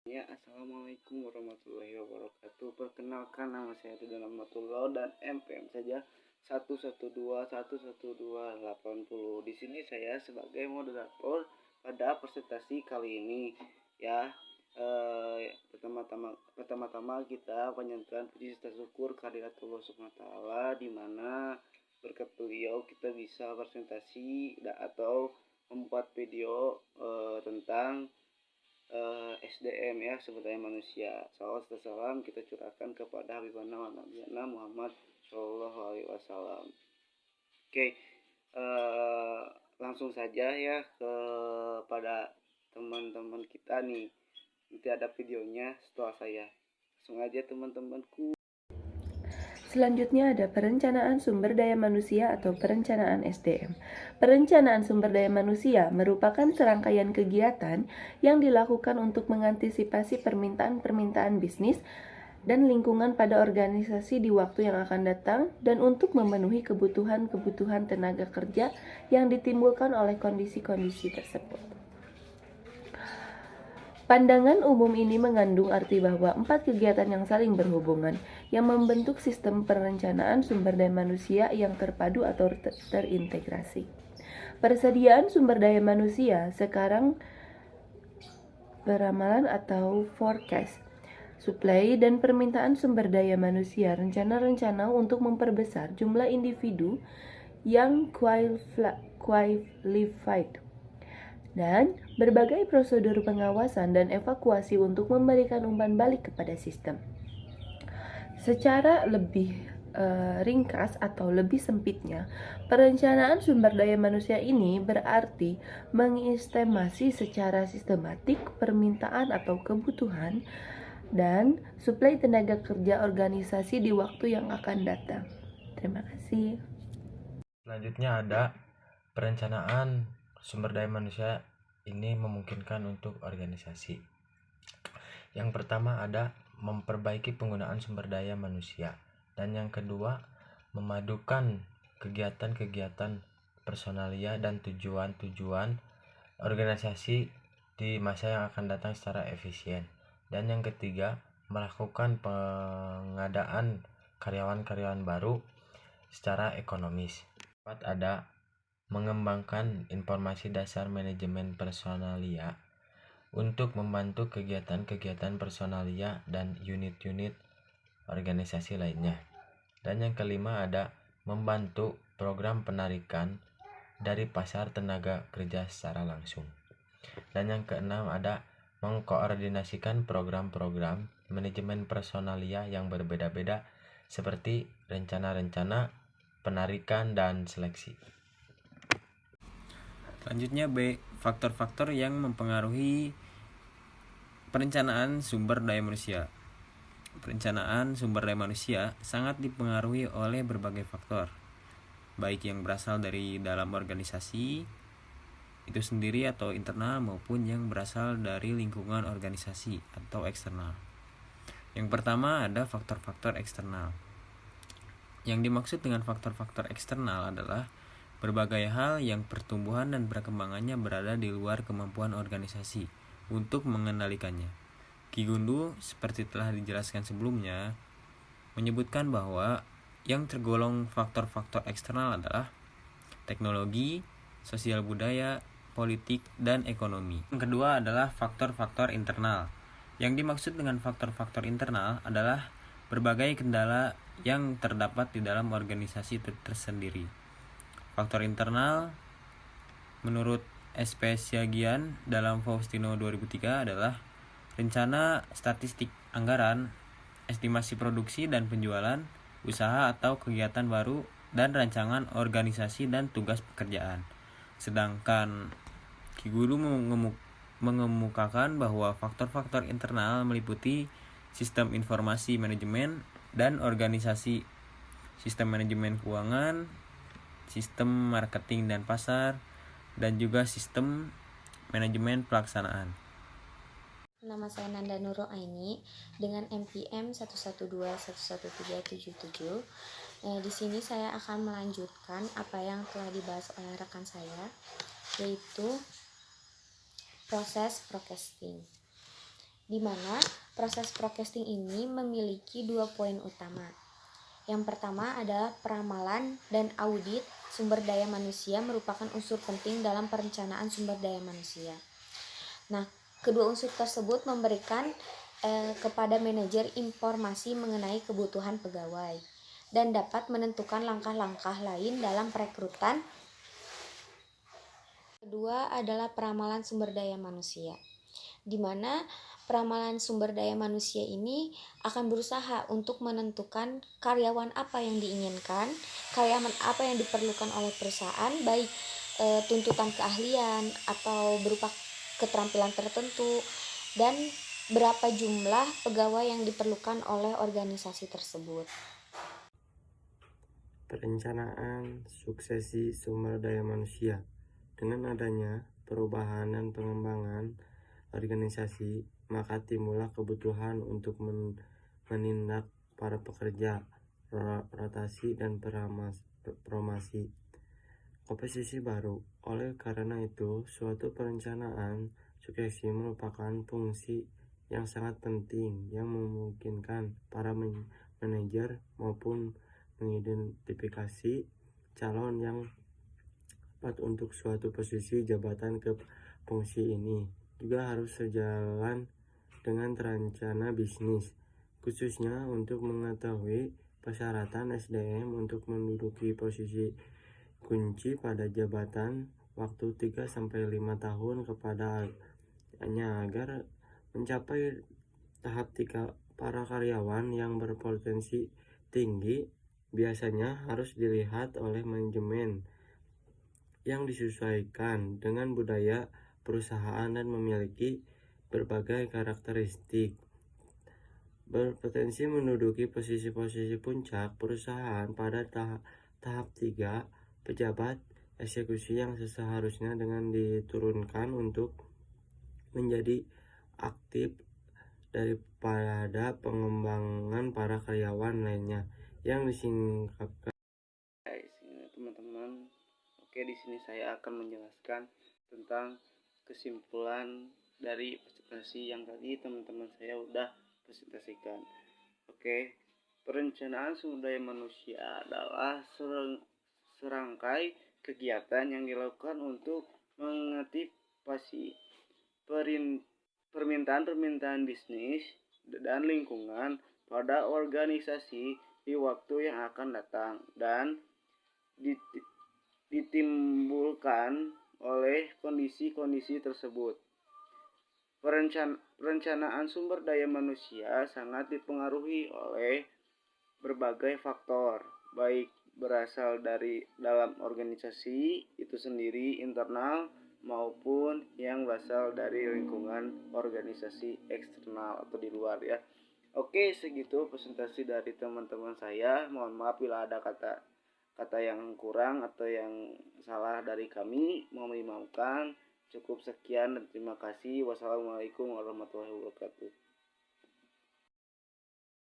Ya, assalamualaikum warahmatullahi wabarakatuh. Perkenalkan, nama saya Ridwan Ahmadullah dan MPM saja 112 Di sini saya sebagai moderator pada presentasi kali ini. Ya, pertama-tama kita panjatkan puji serta syukur kehadirat Allah Subhanahu wa taala, di mana berkat beliau kita bisa presentasi atau membuat video tentang SDM, ya, sumber daya manusia. Salawat dan salam kita curahkan kepada Habibana wa Nabiyana Muhammad Shallallahu Alaihi Wasallam. Oke, langsung saja ya kepada teman-teman kita nih. Nanti ada videonya setelah saya. Langsung aja teman-temanku. Selanjutnya ada perencanaan sumber daya manusia atau perencanaan SDM. Perencanaan sumber daya manusia merupakan serangkaian kegiatan yang dilakukan untuk mengantisipasi permintaan-permintaan bisnis dan lingkungan pada organisasi di waktu yang akan datang dan untuk memenuhi kebutuhan-kebutuhan tenaga kerja yang ditimbulkan oleh kondisi-kondisi tersebut. Pandangan umum ini mengandung arti bahwa 4 kegiatan yang saling berhubungan yang membentuk sistem perencanaan sumber daya manusia yang terpadu atau terintegrasi. Persediaan sumber daya manusia sekarang peramalan atau forecast, suplai dan permintaan sumber daya manusia, rencana-rencana untuk memperbesar jumlah individu yang qualified, dan berbagai prosedur pengawasan dan evakuasi untuk memberikan umpan balik kepada sistem. Secara lebih ringkas atau lebih sempitnya, perencanaan sumber daya manusia ini berarti mengestimasi secara sistematik permintaan atau kebutuhan dan suplai tenaga kerja organisasi di waktu yang akan datang. Terima kasih. Selanjutnya ada perencanaan sumber daya manusia ini memungkinkan untuk organisasi. Yang pertama ada memperbaiki penggunaan sumber daya manusia, dan yang kedua memadukan kegiatan-kegiatan personalia dan tujuan-tujuan organisasi di masa yang akan datang secara efisien, dan yang ketiga melakukan pengadaan karyawan-karyawan baru secara ekonomis. Ada mengembangkan informasi dasar manajemen personalia untuk membantu kegiatan-kegiatan personalia dan unit-unit organisasi lainnya. Dan yang kelima ada membantu program penarikan dari pasar tenaga kerja secara langsung. Dan yang keenam ada mengkoordinasikan program-program manajemen personalia yang berbeda-beda seperti rencana-rencana penarikan dan seleksi. Selanjutnya B, faktor-faktor yang mempengaruhi perencanaan sumber daya manusia. Perencanaan sumber daya manusia sangat dipengaruhi oleh berbagai faktor, baik yang berasal dari dalam organisasi itu sendiri atau internal, maupun yang berasal dari lingkungan organisasi atau eksternal. Yang pertama ada faktor-faktor eksternal. Yang dimaksud dengan faktor-faktor eksternal adalah berbagai hal yang pertumbuhan dan perkembangannya berada di luar kemampuan organisasi untuk mengendalikannya. Ki Gundu, seperti telah dijelaskan sebelumnya, menyebutkan bahwa yang tergolong faktor-faktor eksternal adalah teknologi, sosial budaya, politik, dan ekonomi. Yang kedua adalah faktor-faktor internal. Yang dimaksud dengan faktor-faktor internal adalah berbagai kendala yang terdapat di dalam organisasi tersendiri. Faktor internal menurut SP Siagian dalam Faustino 2003 adalah rencana statistik anggaran, estimasi produksi dan penjualan, usaha atau kegiatan baru, dan rancangan organisasi dan tugas pekerjaan. Sedangkan Ki Guru mengemukakan bahwa faktor-faktor internal meliputi sistem informasi manajemen dan organisasi, sistem manajemen keuangan, sistem marketing dan pasar, dan juga sistem manajemen pelaksanaan. Nama saya Nanda Nurul Aini dengan MPM 112111377. Di sini saya akan melanjutkan apa yang telah dibahas oleh rekan saya, yaitu proses forecasting. di mana proses broadcasting ini memiliki 2 poin utama. Yang pertama adalah peramalan dan audit sumber daya manusia merupakan unsur penting dalam perencanaan sumber daya manusia. Nah, kedua unsur tersebut memberikan kepada manajer informasi mengenai kebutuhan pegawai dan dapat menentukan langkah-langkah lain dalam perekrutan. Kedua adalah peramalan sumber daya manusia, di mana peramalan sumber daya manusia ini akan berusaha untuk menentukan karyawan apa yang diinginkan, karyawan apa yang diperlukan oleh perusahaan, baik tuntutan keahlian atau berupa keterampilan tertentu, dan berapa jumlah pegawai yang diperlukan oleh organisasi tersebut. Perencanaan suksesi sumber daya manusia. Dengan adanya perubahan dan pengembangan organisasi, maka timbullah kebutuhan untuk menindak para pekerja, rotasi dan promosi komposisi baru. Oleh karena itu, suatu perencanaan suksesi merupakan fungsi yang sangat penting yang memungkinkan para manajer maupun mengidentifikasi calon yang tepat untuk suatu posisi jabatan ke fungsi ini. Juga harus sejalan dengan rencana bisnis, khususnya untuk mengetahui persyaratan SDM untuk menduduki posisi kunci pada jabatan waktu 3-5 tahun kepadanya agar mencapai tahap 3. Para karyawan yang berpotensi tinggi biasanya harus dilihat oleh manajemen yang disesuaikan dengan budaya perusahaan dan memiliki berbagai karakteristik. Berpotensi menduduki posisi-posisi puncak perusahaan pada tahap 3, pejabat eksekusi yang seharusnya dengan diturunkan untuk menjadi aktif daripada pengembangan para karyawan lainnya yang disingkapkan. Teman-teman, oke, di sini saya akan menjelaskan tentang kesimpulan dari presentasi yang tadi teman-teman saya udah presentasikan. Oke, perencanaan sumber daya manusia adalah serangkai kegiatan yang dilakukan untuk mengantisipasi permintaan bisnis dan lingkungan pada organisasi di waktu yang akan datang dan ditimbulkan oleh kondisi-kondisi tersebut. Perencanaan sumber daya manusia sangat dipengaruhi oleh berbagai faktor, baik berasal dari dalam organisasi itu sendiri internal maupun yang berasal dari lingkungan organisasi eksternal atau di luar ya. Oke, segitu presentasi dari teman-teman saya. Mohon maaf bila ada kata yang kurang atau yang salah dari kami, mohon dimaafkan. Cukup sekian dan terima kasih. Wassalamualaikum warahmatullahi wabarakatuh.